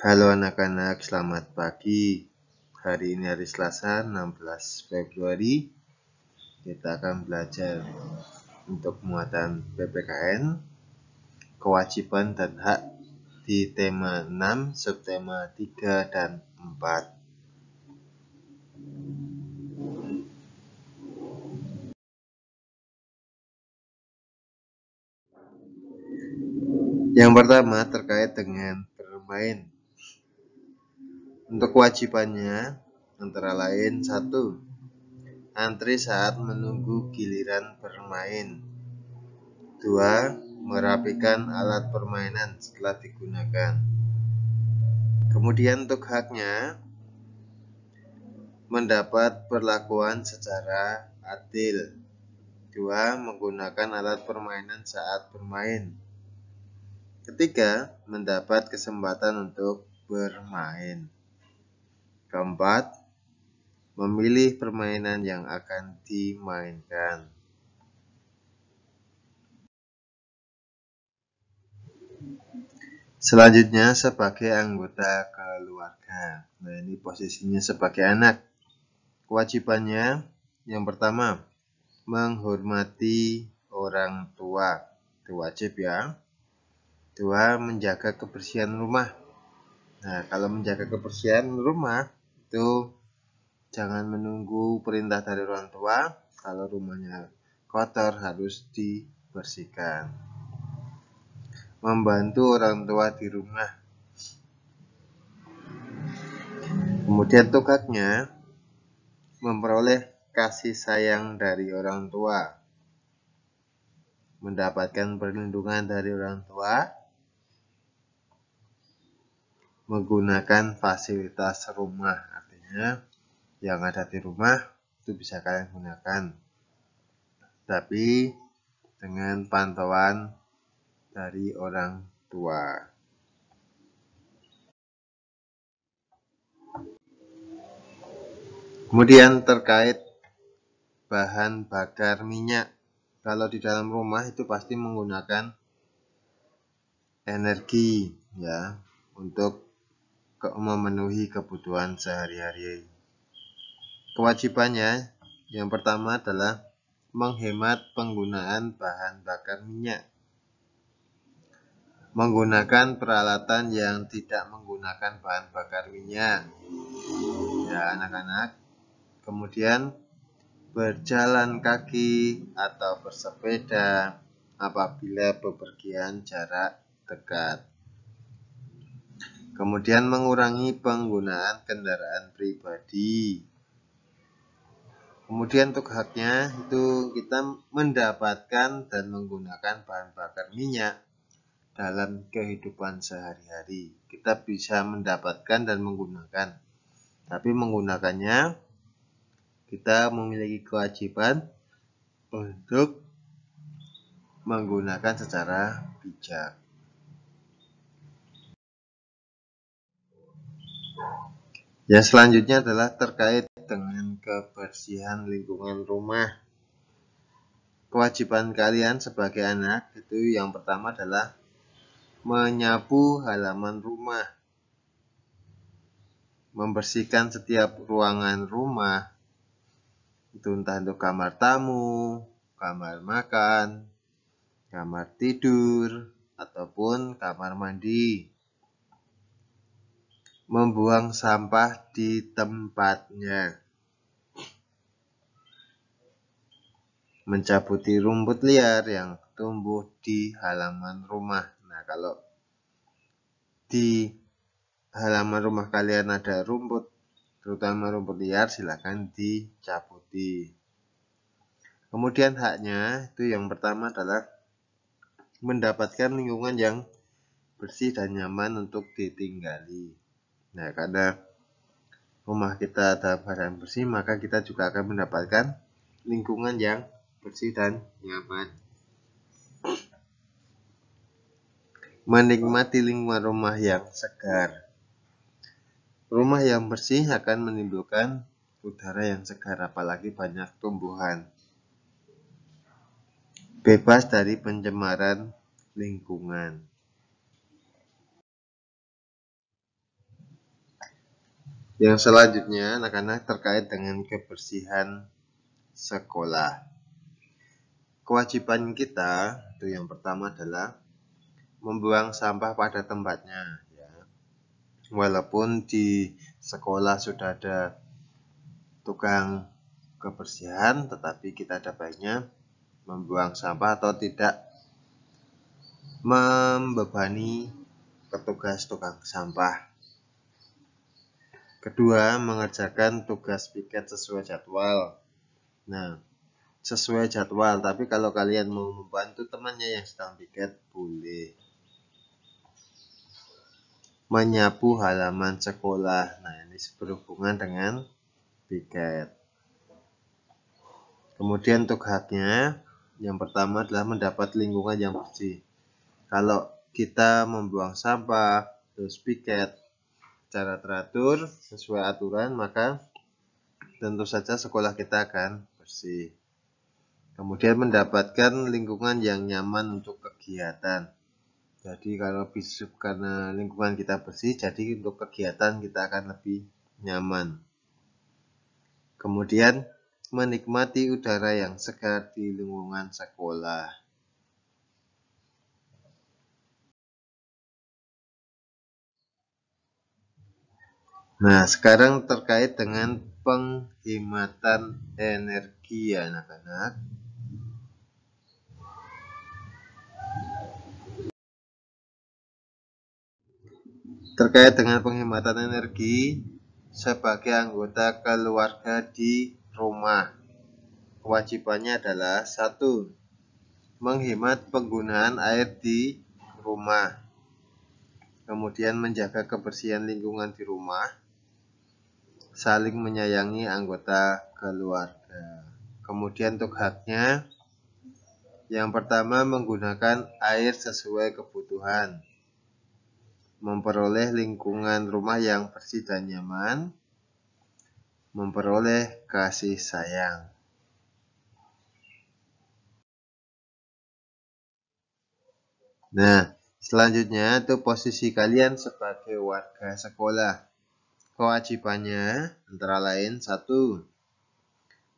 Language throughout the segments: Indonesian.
Halo anak-anak, selamat pagi. Hari ini hari Selasa 16 Februari. Kita akan belajar untuk muatan PPKN, kewajiban dan hak di tema 6, subtema 3 dan 4. Yang pertama terkait dengan bermain. Untuk kewajibannya antara lain 1. Antri saat menunggu giliran bermain. 2. Merapikan alat permainan setelah digunakan. Kemudian untuk haknya, mendapat perlakuan secara adil. 2. Menggunakan alat permainan saat bermain. 3. Mendapat kesempatan untuk bermain. 4. Memilih permainan yang akan dimainkan. Selanjutnya sebagai anggota keluarga. Nah, ini posisinya sebagai anak. Kewajibannya yang pertama, menghormati orang tua. Itu wajib ya. 2. Menjaga kebersihan rumah. Nah, kalau menjaga kebersihan rumah itu jangan menunggu perintah dari orang tua. Kalau rumahnya kotor harus dibersihkan. Membantu orang tua di rumah. Kemudian tugasnya memperoleh kasih sayang dari orang tua, mendapatkan perlindungan dari orang tua, menggunakan fasilitas rumah. Artinya yang ada di rumah itu bisa kalian gunakan, tapi dengan pantauan dari orang tua. Kemudian terkait bahan bakar minyak. Kalau di dalam rumah itu pasti menggunakan energi ya untuk memenuhi kebutuhan sehari-hari. Kewajibannya yang pertama adalah menghemat penggunaan bahan bakar minyak. Menggunakan peralatan yang tidak menggunakan bahan bakar minyak. Ya, anak-anak. Kemudian berjalan kaki atau bersepeda apabila bepergian jarak dekat. Kemudian mengurangi penggunaan kendaraan pribadi. Kemudian untuk haknya itu kita mendapatkan dan menggunakan bahan bakar minyak dalam kehidupan sehari-hari. Kita bisa mendapatkan dan menggunakan. Tapi menggunakannya kita memiliki kewajiban untuk menggunakan secara bijak. Yang selanjutnya adalah terkait dengan kebersihan lingkungan rumah. Kewajiban kalian sebagai anak itu yang pertama adalah menyapu halaman rumah, membersihkan setiap ruangan rumah, itu entah untuk kamar tamu, kamar makan, kamar tidur, ataupun kamar mandi. Membuang sampah di tempatnya. Mencabuti rumput liar yang tumbuh di halaman rumah. Nah, kalau di halaman rumah kalian ada rumput, terutama rumput liar, silakan dicabuti. Kemudian haknya itu yang pertama adalah mendapatkan lingkungan yang bersih dan nyaman untuk ditinggali. Nah, karena rumah kita dalam keadaan bersih, maka kita juga akan mendapatkan lingkungan yang bersih dan nyaman. Menikmati lingkungan rumah yang segar. Rumah yang bersih akan menimbulkan udara yang segar, apalagi banyak tumbuhan. Bebas dari pencemaran lingkungan. Yang selanjutnya anak-anak terkait dengan kebersihan sekolah. Kewajiban kita itu yang pertama adalah membuang sampah pada tempatnya. Ya. Walaupun di sekolah sudah ada tukang kebersihan, tetapi kita ada baiknya membuang sampah atau tidak membebani petugas tukang sampah. Kedua, mengerjakan tugas piket sesuai jadwal. Nah, sesuai jadwal, tapi kalau kalian mau membantu temannya yang sedang piket, boleh. Menyapu halaman sekolah. Nah, ini berhubungan dengan piket. Kemudian untuk haknya, yang pertama adalah mendapat lingkungan yang bersih. Kalau kita membuang sampah, terus piket secara teratur, sesuai aturan, maka tentu saja sekolah kita akan bersih. Kemudian mendapatkan lingkungan yang nyaman untuk kegiatan. Jadi kalau bisa karena lingkungan kita bersih, jadi untuk kegiatan kita akan lebih nyaman. Kemudian menikmati udara yang segar di lingkungan sekolah. Nah, sekarang terkait dengan penghematan energi ya anak-anak. Terkait dengan penghematan energi sebagai anggota keluarga di rumah. Kewajibannya adalah 1. Menghemat penggunaan air di rumah. Kemudian menjaga kebersihan lingkungan di rumah. Saling menyayangi anggota keluarga. Kemudian untuk haknya, yang pertama menggunakan air sesuai kebutuhan. Memperoleh lingkungan rumah yang bersih dan nyaman. Memperoleh kasih sayang. Nah, selanjutnya itu posisi kalian sebagai warga sekolah. Kewajibannya antara lain 1.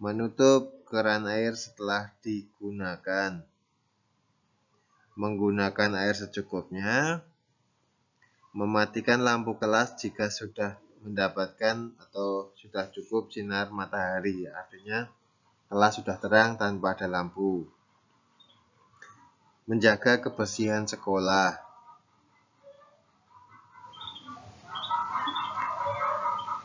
Menutup keran air setelah digunakan. Menggunakan air secukupnya. Mematikan lampu kelas jika sudah mendapatkan atau sudah cukup sinar matahari. Artinya kelas sudah terang tanpa ada lampu. Menjaga kebersihan sekolah.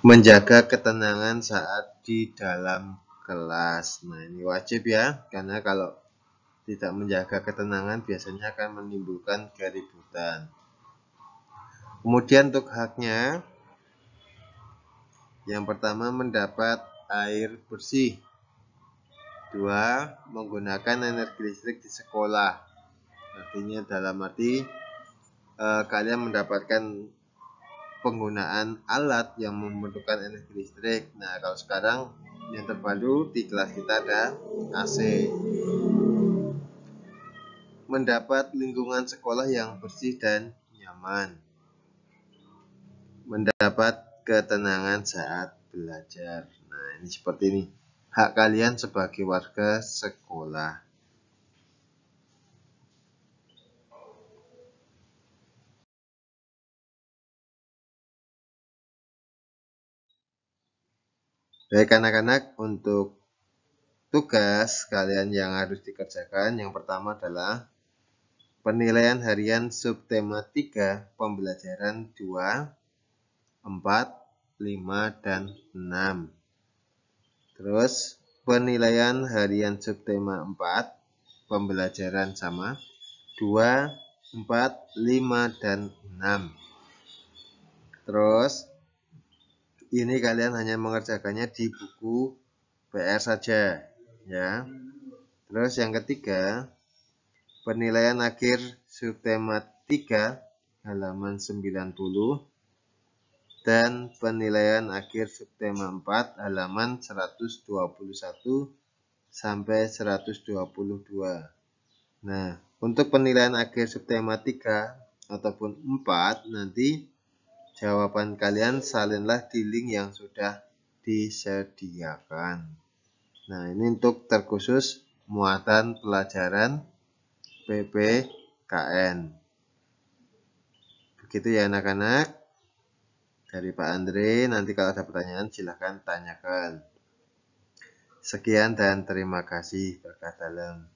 Menjaga ketenangan saat di dalam kelas. Nah, ini wajib ya, karena kalau tidak menjaga ketenangan biasanya akan menimbulkan keributan. Kemudian untuk haknya, yang pertama mendapat air bersih. 2. Menggunakan energi listrik di sekolah. Artinya dalam arti kalian mendapatkan penggunaan alat yang membutuhkan energi listrik. Nah, kalau sekarang yang terbaru di kelas kita ada AC. Mendapat lingkungan sekolah yang bersih dan nyaman. Mendapat ketenangan saat belajar. Nah, ini seperti ini. Hak kalian sebagai warga sekolah. Baik anak-anak, untuk tugas kalian yang harus dikerjakan, yang pertama adalah penilaian harian subtema 3 pembelajaran 2, 4, 5, dan 6. Terus penilaian harian subtema 4 pembelajaran sama 2, 4, 5, dan 6. Terus ini kalian hanya mengerjakannya di buku PR saja ya. Terus yang ketiga, penilaian akhir subtema 3 halaman 90 dan penilaian akhir subtema 4 halaman 121 sampai 122. Nah, untuk penilaian akhir subtema 3 ataupun 4 nanti Jawaban kalian salinlah di link yang sudah disediakan. Nah, ini untuk terkhusus muatan pelajaran PPKN. Begitu ya anak-anak. Dari Pak Andre, nanti kalau ada pertanyaan silahkan tanyakan. Sekian dan terima kasih. Berkah dalam.